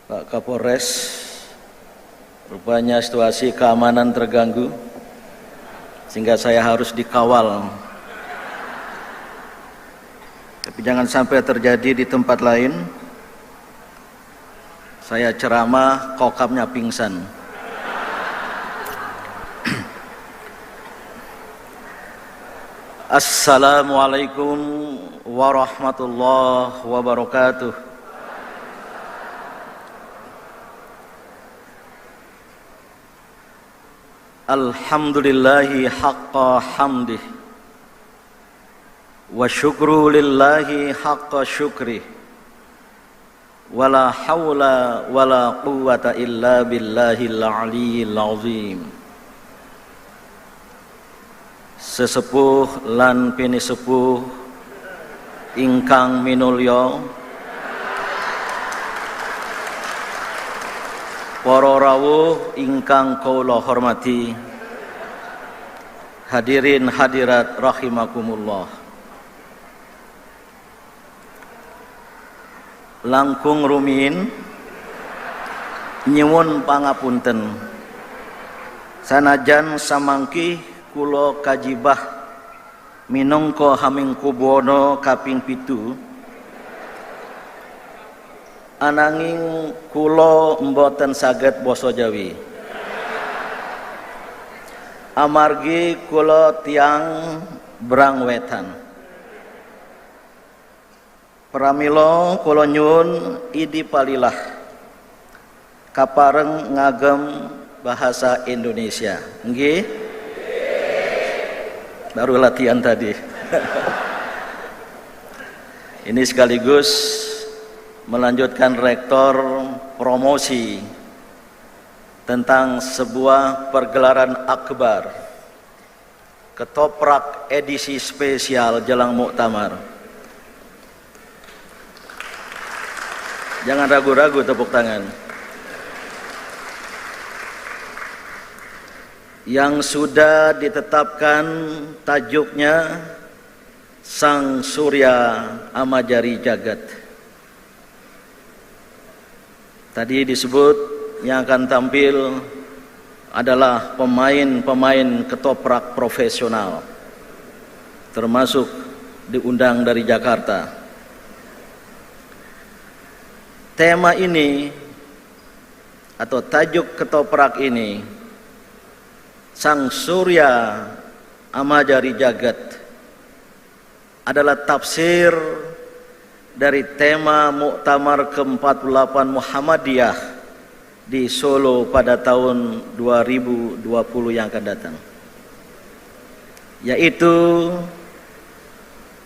Pak Kapolres, rupanya situasi keamanan terganggu sehingga saya harus dikawal. Tapi jangan sampai terjadi di tempat lain. Saya ceramah, kokapnya pingsan. Assalamualaikum warahmatullahi wabarakatuh. Alhamdulillahi haqqa hamdih wa syukru lillahi haqqa syukrih wa la hawla wa la quwwata illa billahil aliyyil azim. Sesepuh lan pinisepuh ingkang minulya, para rawuh ingkang kula hormati, hadirin hadirat rahimakumullah. Langkung rumiyin nyuwun pangapunten, sanajan samangki kula kajibah minangka hamingkubono kaping 7, ananging kula mboten saged basa Jawi. Amargi kula tiang Brang Wetan. Pramila kula nyuwun idi palilah kapareng ngagem bahasa Indonesia. Nggih? Baru latihan tadi. Ini sekaligus melanjutkan rektor promosi tentang sebuah pergelaran akbar Ketoprak edisi spesial jelang Muktamar. Jangan ragu-ragu tepuk tangan. Yang sudah ditetapkan tajuknya Sang Surya Amajari Jagat. Tadi disebut yang akan tampil adalah pemain-pemain ketoprak profesional, termasuk diundang dari Jakarta. Tema ini atau tajuk ketoprak ini, Sang Surya Amajari Jagat, adalah tafsir dari tema Muktamar ke-48 Muhammadiyah di Solo pada tahun 2020 yang akan datang, yaitu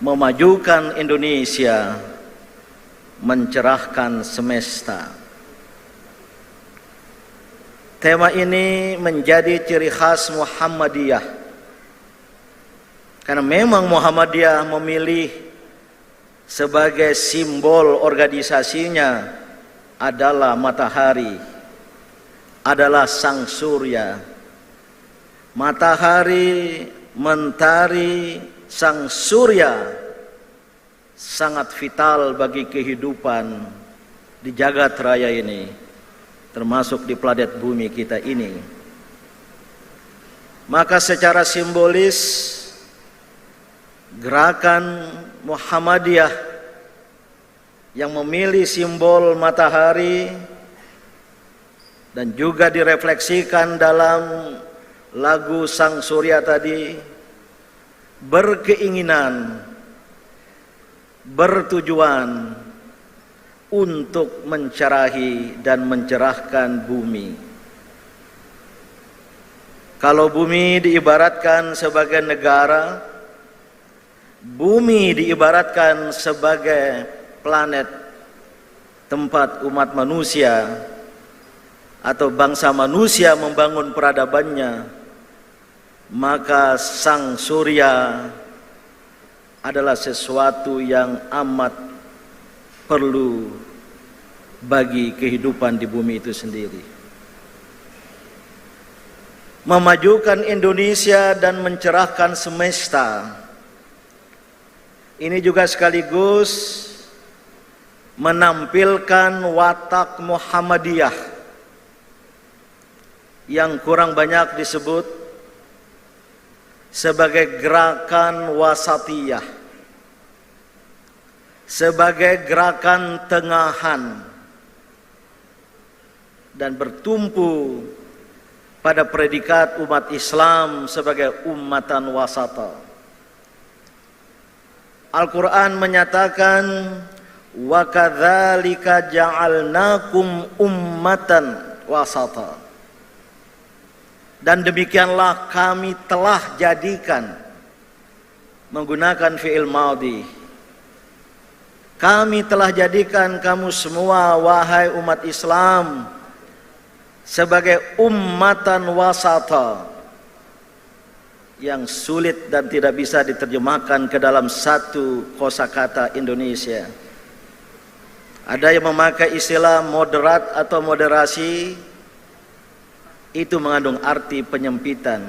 memajukan Indonesia, mencerahkan semesta. Tema ini menjadi ciri khas Muhammadiyah, karena memang Muhammadiyah memilih sebagai simbol organisasinya adalah matahari, adalah Sang Surya. Matahari, mentari, Sang Surya sangat vital bagi kehidupan di jagat raya ini, termasuk di planet bumi kita ini. Maka secara simbolis, gerakan Muhammadiyah yang memilih simbol matahari dan juga direfleksikan dalam lagu Sang Surya tadi, berkeinginan, bertujuan untuk mencerahi dan mencerahkan bumi. Kalau bumi diibaratkan sebagai negara, bumi diibaratkan sebagai planet tempat umat manusia atau bangsa manusia membangun peradabannya, maka Sang Surya adalah sesuatu yang amat perlu bagi kehidupan di bumi itu sendiri. Memajukan Indonesia dan mencerahkan semesta, ini juga sekaligus menampilkan watak Muhammadiyah yang kurang banyak disebut sebagai gerakan wasatiyah, sebagai gerakan tengahan, dan bertumpu pada predikat umat Islam sebagai ummatan wasata. Al-Quran menyatakan, wa kadzalika ja'alnakum ummatan wasata. Dan demikianlah kami telah jadikan, menggunakan fi'il madhi, kami telah jadikan kamu semua wahai umat Islam sebagai ummatan wasata, yang sulit dan tidak bisa diterjemahkan ke dalam satu kosakata Indonesia. Ada yang memakai istilah moderat atau moderasi, itu mengandung arti penyempitan.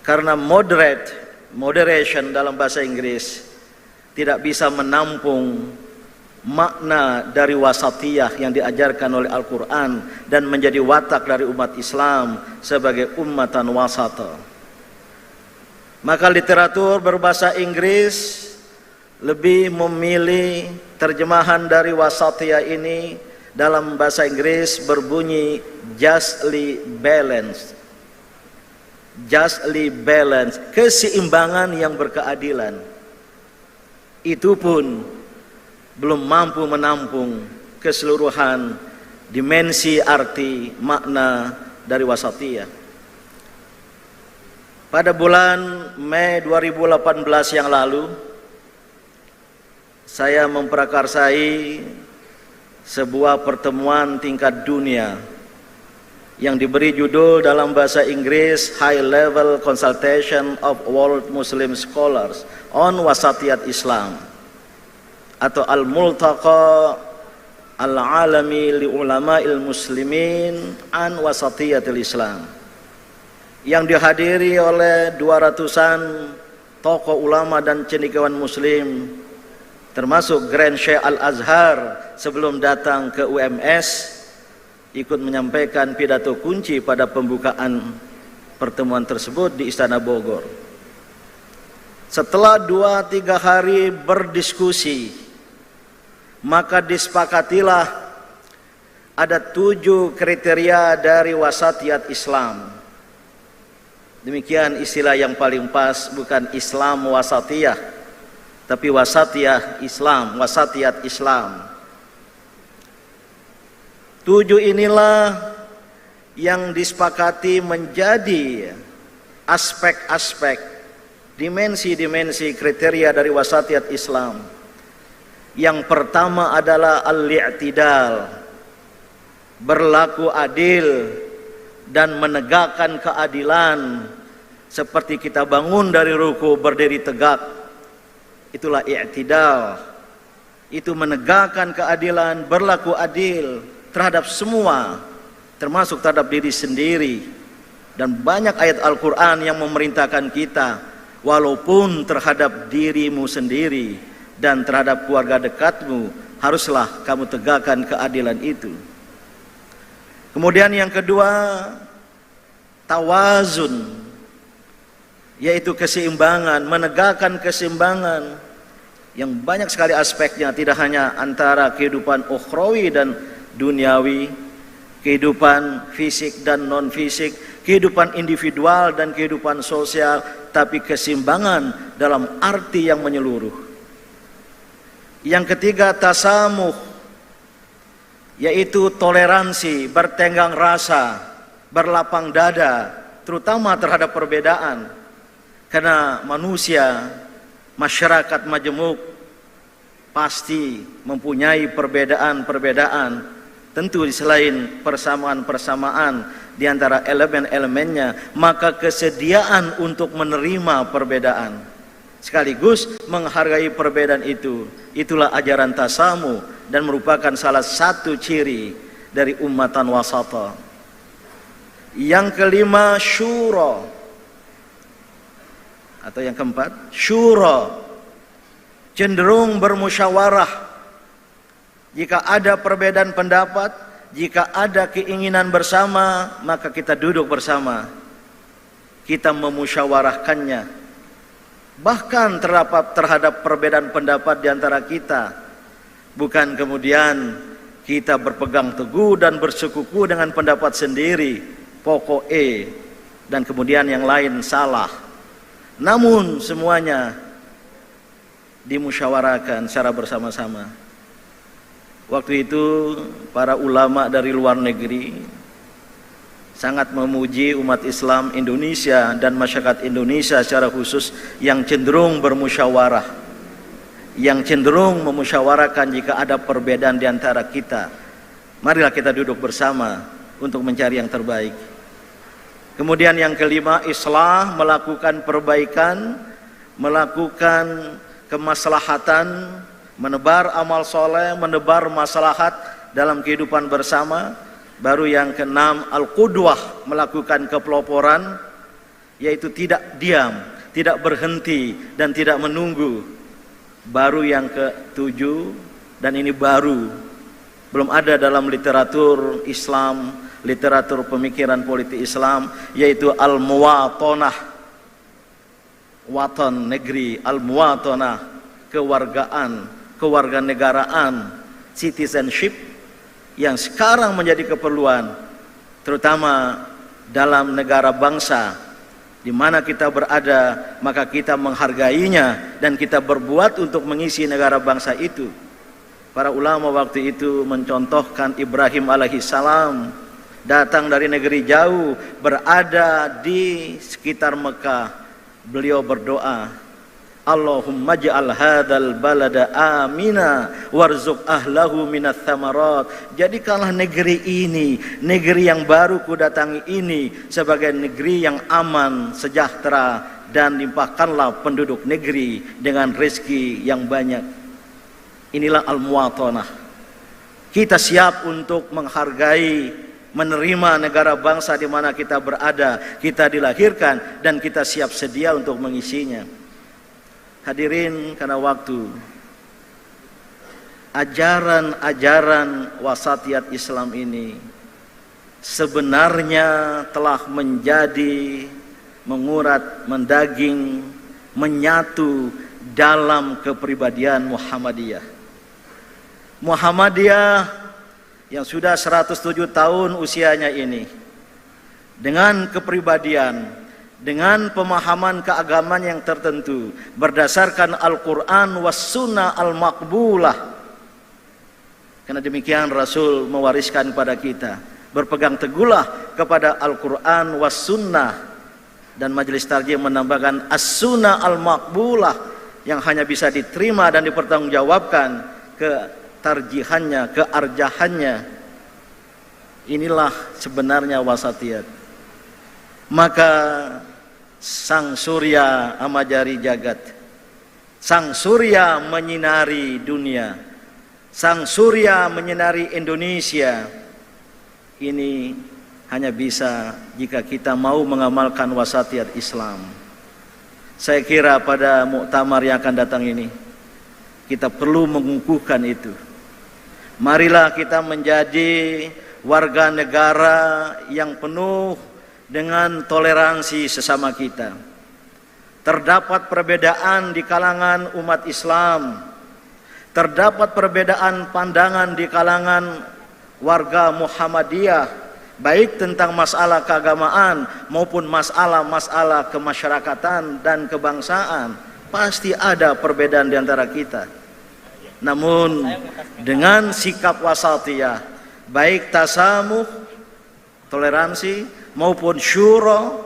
Karena moderation dalam bahasa Inggris tidak bisa menampung makna dari wasatiyah yang diajarkan oleh Al-Quran dan menjadi watak dari umat Islam sebagai ummatan wasata. Maka literatur berbahasa Inggris lebih memilih terjemahan dari wasatiyah ini dalam bahasa Inggris berbunyi justly balanced. Justly balanced, keseimbangan yang berkeadilan. Itu pun belum mampu menampung keseluruhan dimensi arti makna dari wasatiyah. Pada bulan Mei 2018 yang lalu, saya memprakarsai sebuah pertemuan tingkat dunia yang diberi judul dalam bahasa Inggris High Level Consultation of World Muslim Scholars on Wasatiyat Islam, atau Al-Multaqa Al-Alami li Ulama'il Muslimin an Wasatiyatil Islam, yang dihadiri oleh 200-an tokoh ulama dan cendekiawan muslim, termasuk Grand Syekh Al-Azhar sebelum datang ke UMS ikut menyampaikan pidato kunci pada pembukaan pertemuan tersebut di Istana Bogor. Setelah 2-3 hari berdiskusi, maka disepakatilah ada 7 kriteria dari wasatiyat Islam. Demikian istilah yang paling pas, bukan Islam wasatiyah, tapi wasatiyah Islam, wasatiyat Islam. 7 inilah yang disepakati menjadi aspek-aspek, dimensi-dimensi kriteria dari wasatiyat Islam. Yang pertama adalah al-i'tidal, berlaku adil dan menegakkan keadilan, seperti kita bangun dari ruku berdiri tegak. Itulah i'tidal. Itu menegakkan keadilan, berlaku adil terhadap semua, termasuk terhadap diri sendiri. Dan banyak ayat Al-Quran yang memerintahkan kita, walaupun terhadap dirimu sendiri dan terhadap keluarga dekatmu, haruslah kamu tegakkan keadilan itu. Kemudian yang kedua, tawazun, yaitu keseimbangan, menegakkan keseimbangan yang banyak sekali aspeknya, tidak hanya antara kehidupan ukhrawi dan duniawi, kehidupan fisik dan non fisik, kehidupan individual dan kehidupan sosial, tapi keseimbangan dalam arti yang menyeluruh. Yang ketiga, tasamuh, yaitu toleransi, bertenggang rasa, berlapang dada, terutama terhadap perbedaan. Karena manusia, masyarakat majemuk, pasti mempunyai perbedaan-perbedaan. Tentu selain persamaan-persamaan di antara elemen-elemennya, maka kesediaan untuk menerima perbedaan sekaligus menghargai perbedaan itu, itulah ajaran tasamu dan merupakan salah satu ciri dari ummatan wasata. Yang kelima, syura, atau yang keempat, syura, cenderung bermusyawarah Jika ada perbedaan pendapat, jika ada keinginan bersama, maka kita duduk bersama. Kita memusyawarahkannya. Bahkan terhadap perbedaan pendapat di antara kita. Bukan kemudian kita berpegang teguh dan bersekuku dengan pendapat sendiri, pokok dan kemudian yang lain salah. Namun semuanya dimusyawarahkan secara bersama-sama. Waktu itu para ulama dari luar negeri sangat memuji umat Islam Indonesia dan masyarakat Indonesia secara khusus yang cenderung bermusyawarah, yang cenderung memusyawarahkan jika ada perbedaan di antara kita. Marilah kita duduk bersama untuk mencari yang terbaik. Kemudian yang kelima, islah, melakukan perbaikan, melakukan kemaslahatan, menebar amal soleh, menebar maslahat dalam kehidupan bersama. Baru yang keenam, al-qudwah, melakukan kepeloporan, yaitu tidak diam, tidak berhenti dan tidak menunggu. Baru yang ketujuh, dan ini baru, belum ada dalam literatur Islam, literatur pemikiran politik Islam, yaitu al-muwatonah, watan, negeri, al-muwatonah, kewargaan, kewarganegaraan, citizenship, yang sekarang menjadi keperluan, terutama dalam negara bangsa di mana kita berada, maka kita menghargainya dan kita berbuat untuk mengisi negara bangsa itu. Para ulama waktu itu mencontohkan Ibrahim alaihissalam datang dari negeri jauh, berada di sekitar Mekah. Beliau berdoa, Allahumma ja'al hadzal balada amina warzuq ahlahu minats tsamarat. Jadikanlah negeri ini, negeri yang baru kudatangi ini, sebagai negeri yang aman, sejahtera, dan limpahkanlah penduduk negeri dengan rezeki yang banyak. Inilah al-muwatanah. Kita siap untuk menghargai, menerima negara bangsa di mana kita berada, kita dilahirkan, dan kita siap sedia untuk mengisinya. Hadirin karena waktu, ajaran-ajaran wasatiyat Islam ini sebenarnya telah menjadi mengurat, mendaging, menyatu dalam kepribadian Muhammadiyah. Muhammadiyah yang sudah 107 tahun usianya ini, dengan kepribadian, dengan pemahaman keagamaan yang tertentu berdasarkan Al-Quran was sunnah al-maqbulah. Karena demikian Rasul mewariskan kepada kita, berpegang teguhlah kepada Al-Quran was sunnah, dan majelis tarjih menambahkan as-sunnah al-maqbulah, yang hanya bisa diterima dan dipertanggungjawabkan ketarjihannya, kearjahannya. Inilah sebenarnya wasatiyat. Maka sang surya amajari jagat, sang surya menyinari dunia, sang surya menyinari Indonesia. Ini hanya bisa jika kita mau mengamalkan wasatiyat Islam. Saya kira pada muktamar yang akan datang ini kita perlu mengukuhkan itu. Marilah kita menjadi warga negara yang penuh dengan toleransi sesama kita. Terdapat perbedaan di kalangan umat Islam, terdapat perbedaan pandangan di kalangan warga Muhammadiyah, baik tentang masalah keagamaan maupun masalah-masalah kemasyarakatan dan kebangsaan. Pasti ada perbedaan di antara kita. Namun dengan sikap wasatiyah, baik tasamuh, toleransi, maupun syura,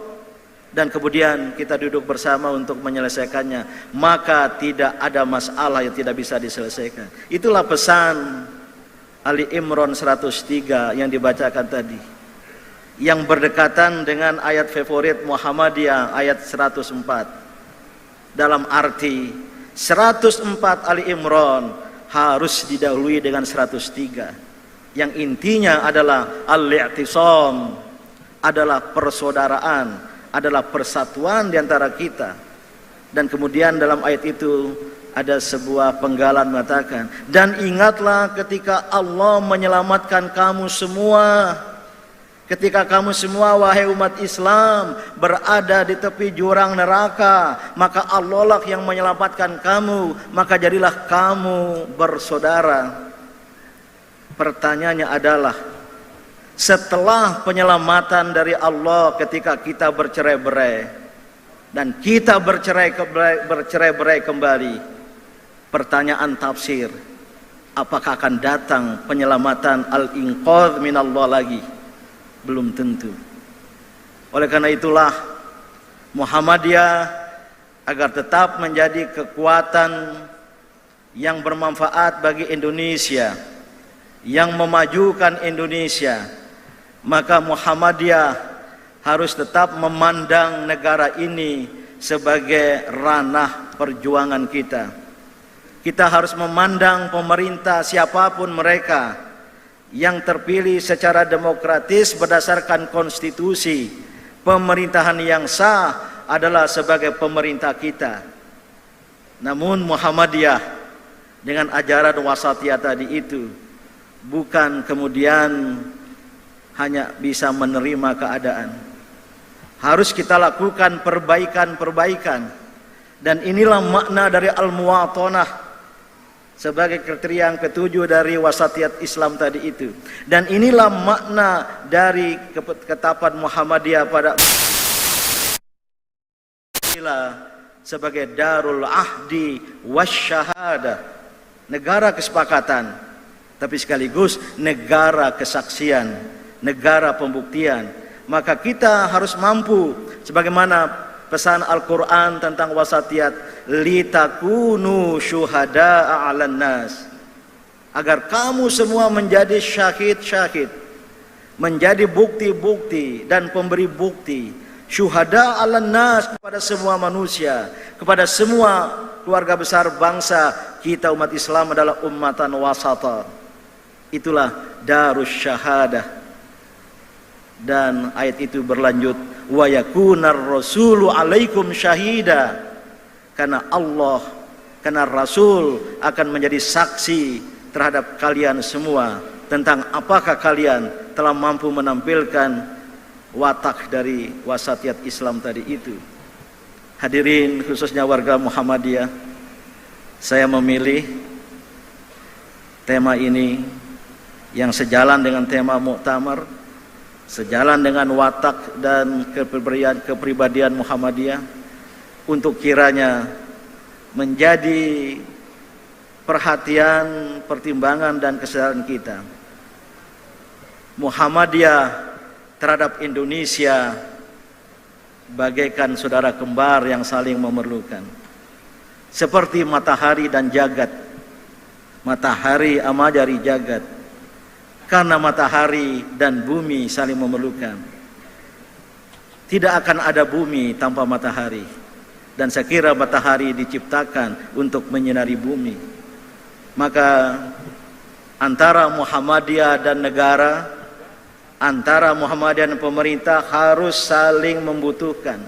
dan kemudian kita duduk bersama untuk menyelesaikannya, maka tidak ada masalah yang tidak bisa diselesaikan. Itulah pesan Ali Imran 103 yang dibacakan tadi, yang berdekatan dengan ayat favorit Muhammadiyah, ayat 104. Dalam arti 104 Ali Imran harus didahului dengan 103, yang intinya adalah al-i'tisam, adalah persaudaraan, adalah persatuan di antara kita. Dan kemudian dalam ayat itu ada sebuah penggalan mengatakan, dan ingatlah ketika Allah menyelamatkan kamu semua. Ketika kamu semua wahai umat Islam berada di tepi jurang neraka, maka Allah lah yang menyelamatkan kamu, maka jadilah kamu bersaudara. Pertanyaannya adalah, setelah penyelamatan dari Allah ketika kita bercerai-berai dan kita bercerai-berai kembali, pertanyaan tafsir, apakah akan datang penyelamatan al-inqadh minallah lagi? Belum tentu. Oleh karena itulah Muhammadiyah agar tetap menjadi kekuatan yang bermanfaat bagi Indonesia, yang memajukan Indonesia, maka Muhammadiyah harus tetap memandang negara ini sebagai ranah perjuangan kita. Kita harus memandang pemerintah siapapun mereka yang terpilih secara demokratis berdasarkan konstitusi, pemerintahan yang sah adalah sebagai pemerintah kita. Namun Muhammadiyah dengan ajaran wasatiyah tadi itu bukan kemudian hanya bisa menerima keadaan. Harus kita lakukan perbaikan-perbaikan. Dan inilah makna dari al-muwatanah sebagai kriteria yang ketujuh dari wasatiyat Islam tadi itu. Dan inilah makna dari ketetapan Muhammadiyah pada sebagai darul ahdi wasyahadah, negara kesepakatan, tapi sekaligus negara kesaksian, negara pembuktian. Maka kita harus mampu, sebagaimana pesan Al-Quran tentang wasatiyat, litakunu syuhada'a 'alan nas, agar kamu semua menjadi syahid-syahid, menjadi bukti-bukti dan pemberi bukti, syuhada 'alan nas, kepada semua manusia, kepada semua keluarga besar bangsa kita. Umat Islam adalah ummatan wasata. Itulah darus syahadah. Dan ayat itu berlanjut, wa yakunar rasulu alaikum syahida, karena Allah, karena Rasul akan menjadi saksi terhadap kalian semua tentang apakah kalian telah mampu menampilkan watak dari wasatiyat Islam tadi itu. Hadirin khususnya warga Muhammadiyah, saya memilih tema ini yang sejalan dengan tema muktamar, sejalan dengan watak dan kepribadian Muhammadiyah, untuk kiranya menjadi perhatian, pertimbangan dan kesadaran kita. Muhammadiyah terhadap Indonesia bagaikan saudara kembar yang saling memerlukan, seperti matahari dan jagat, matahari amajari jagat. Karena matahari dan bumi saling memerlukan, tidak akan ada bumi tanpa matahari. Dan saya kira matahari diciptakan untuk menyinari bumi. Maka antara Muhammadiyah dan negara, antara Muhammadiyah dan pemerintah harus saling membutuhkan.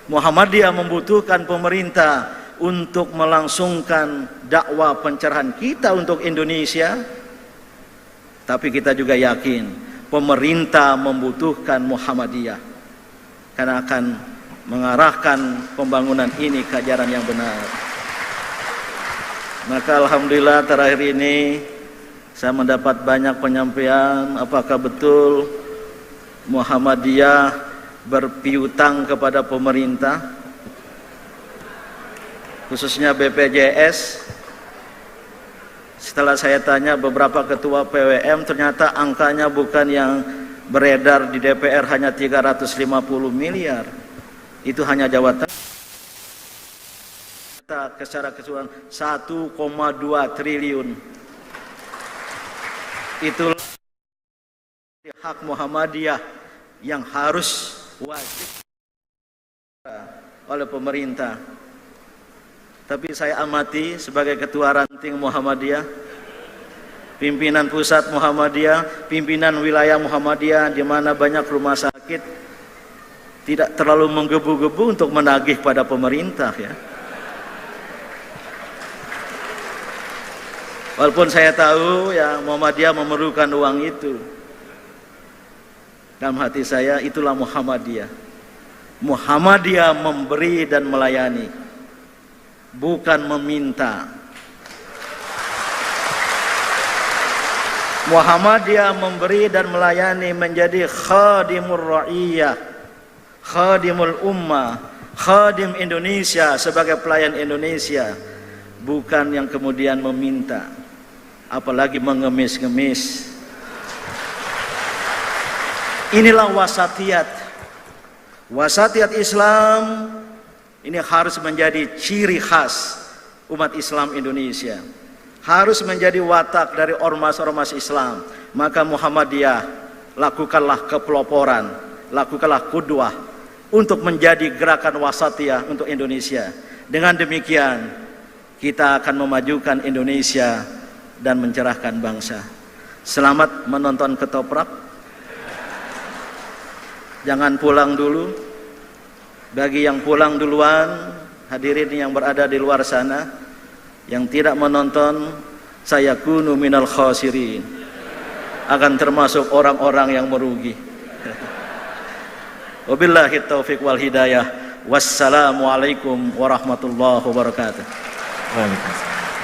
Muhammadiyah membutuhkan pemerintah untuk melangsungkan dakwah pencerahan kita untuk Indonesia. Tapi kita juga yakin pemerintah membutuhkan Muhammadiyah, karena akan mengarahkan pembangunan ini ke ajaran yang benar. Maka alhamdulillah terakhir ini saya mendapat banyak penyampaian apakah betul Muhammadiyah berpiutang kepada pemerintah, khususnya BPJS. Setelah saya tanya beberapa ketua PWM, ternyata angkanya bukan yang beredar di DPR hanya 350 miliar. Itu hanya Jawa Tengah. Secara keseluruhan 1,2 triliun. Itulah hak Muhammadiyah yang harus wajib oleh pemerintah. Tapi saya amati sebagai ketua ranting Muhammadiyah, pimpinan pusat Muhammadiyah, pimpinan wilayah Muhammadiyah di mana banyak rumah sakit, tidak terlalu menggebu-gebu untuk menagih pada pemerintah ya. Walaupun saya tahu ya Muhammadiyah memerlukan uang itu. Dalam hati saya itulah Muhammadiyah. Muhammadiyah memberi dan melayani, bukan meminta. Muhammadiyah memberi dan melayani menjadi khadimur ra'iyah, khadimul ummah, khadim Indonesia sebagai pelayan Indonesia, bukan yang kemudian meminta, apalagi mengemis-ngemis. Inilah wasatiyat. Wasatiyat Islam ini harus menjadi ciri khas umat Islam Indonesia. Harus menjadi watak dari ormas-ormas Islam. Maka Muhammadiyah, lakukanlah kepeloporan, lakukanlah qudwah untuk menjadi gerakan wasatiyah untuk Indonesia. Dengan demikian kita akan memajukan Indonesia dan mencerahkan bangsa. Selamat menonton ketoprak. Jangan pulang dulu. Bagi yang pulang duluan, hadirin yang berada di luar sana, yang tidak menonton, sayakunu minal khasirin, akan termasuk orang-orang yang merugi. Wabillahi taufiq wal hidayah. Wassalamualaikum warahmatullahi wabarakatuh. Waalaikumsalam.